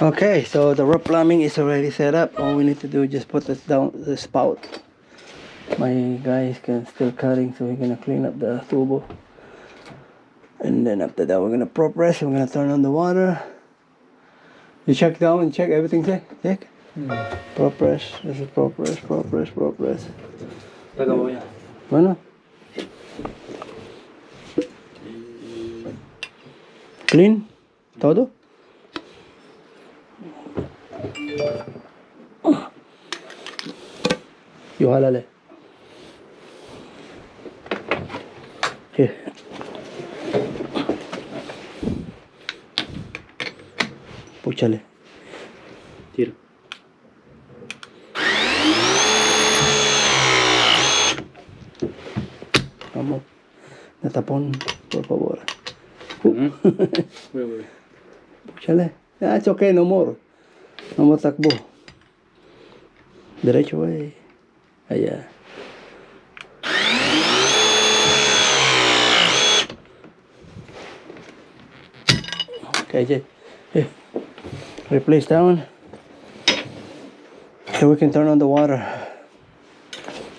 Okay, so the rope plumbing is already set up. All we need to do is just put this down the spout. My guys can still cutting, so we're gonna clean up the tubo. And then after that, we're gonna prop press. We're gonna turn on the water. You check down and check everything. Check. Prop press. This is prop press. Prop press. Prop press. Bueno. Clean. Todo. Yo, jálale. Here. Púchale. Tiro. Vamos. Natapón, por favor. Wait. Púchale. Ah, it's okay, no more. No more takbo. Derecho, güey. Allá. Okay, Jay. Here. Replace that one. So we can turn on the water.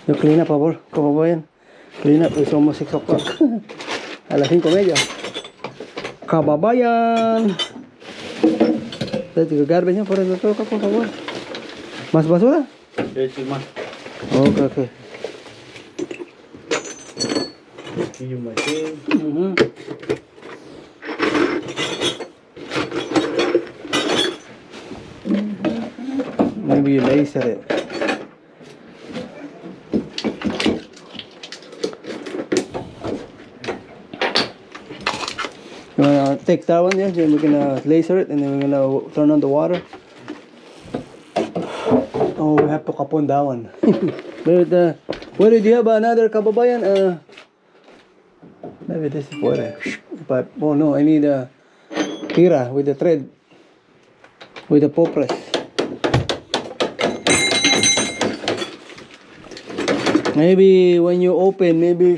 You clean up, por favor. Kababayan. Clean up. It's almost 6 o'clock. A las 5:30. Kababayan. Let's garbage niya por el otro, por favor. ¿Más basura? Sí, más. Okay. Yung machine. Maybe you laser it. You wanna take that one, yeah? Then we're gonna laser it and then we're gonna turn on the water. Oh, we have to kapon that one. But what did you have another kababayan? Maybe this is what but oh no, I need a tira with the thread with the pole press. Maybe when you open, maybe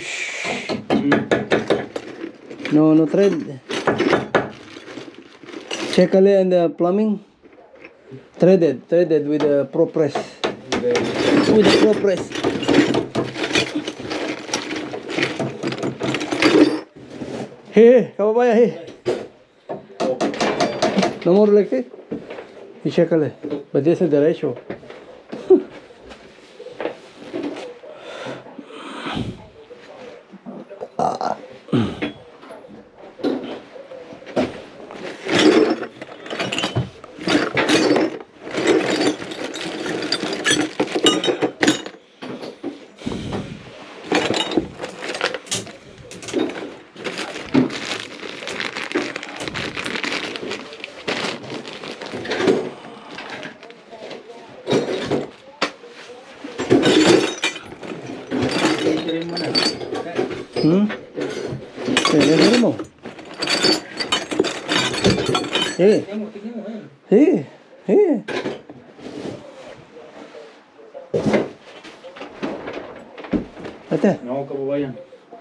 no thread. Check a in the plumbing. Threaded with the pro press. With the pro press. Hey, kababaya, hey. No more like it. You check a but this is the ratio. Mo. Hey. Ate. No, kababayan.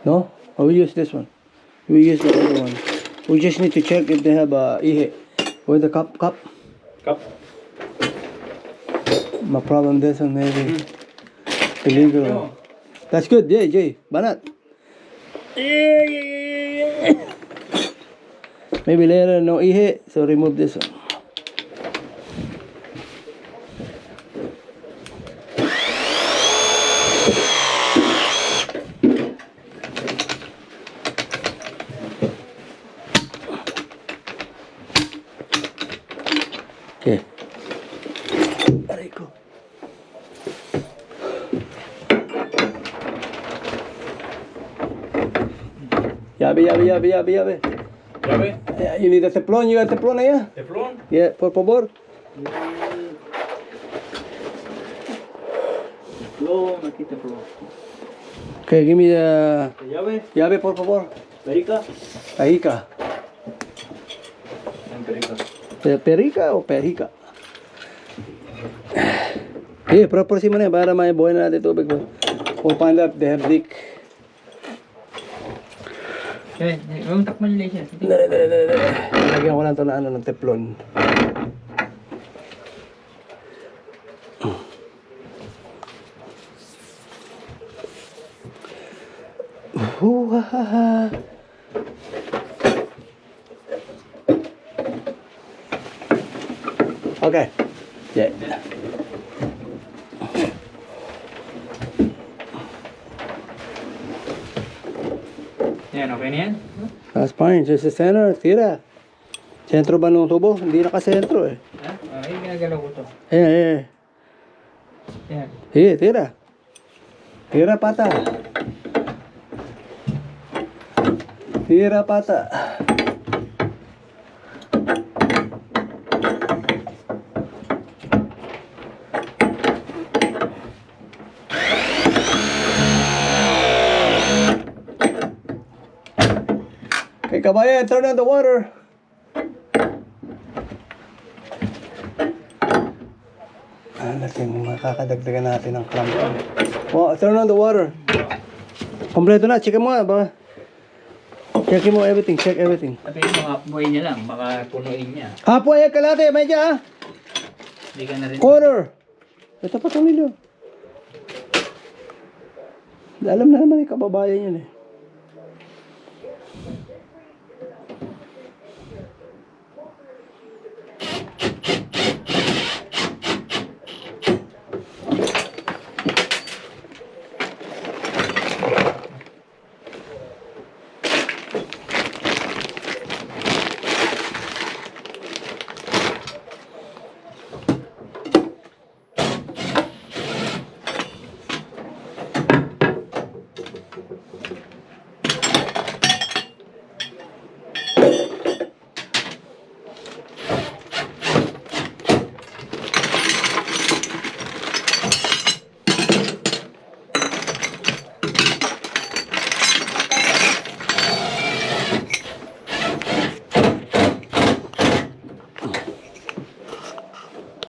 No? Oh, we use this one. We use the other one. We just need to check if they have a ihe. With the cup. Cup. My problem this one maybe. Illegal. That's good. Yeah, Jay. Banat. Yeah. Maybe later no ihe, so remove this one. Okay. Aray ko. Yabe. Llave. Yeah, you need a teflon. You got teflon here? Teflon. Yeah, por favor. Teflon, aquí teflon. Okay, give me the Llave. llave, por favor. Perica. Perica. Perica o perica? Eh, proper si man para may buhay na natin tubig. We'll find out they have leak. Yung takman nila siya. Dali. Lagyan ko lang ito na ng teflon. ha, ha, ha. Okay. Yeah. Yan, okay na yan? That's fine. Just the center. Tira. Sentro ba nung tubo? Hindi nakasentro eh. Ha? Ay, ginagalaw ko to. Ayan, ayan. Yan. Sige, tira. Tira pata. Tira pata. Okay, kabayan, turn on the water. Natin, makakadagdagan natin ng clamp. Oh, turn on the water. Kompleto na, check mo nga ba? Check mo everything, check everything. Sabi mo, halfway niya lang, baka punuin niya. Halfway, kalate, medyo ah. Hindi ka na rin. Quarter. Ito pa tumilo. Alam na naman yung kababayan yun eh.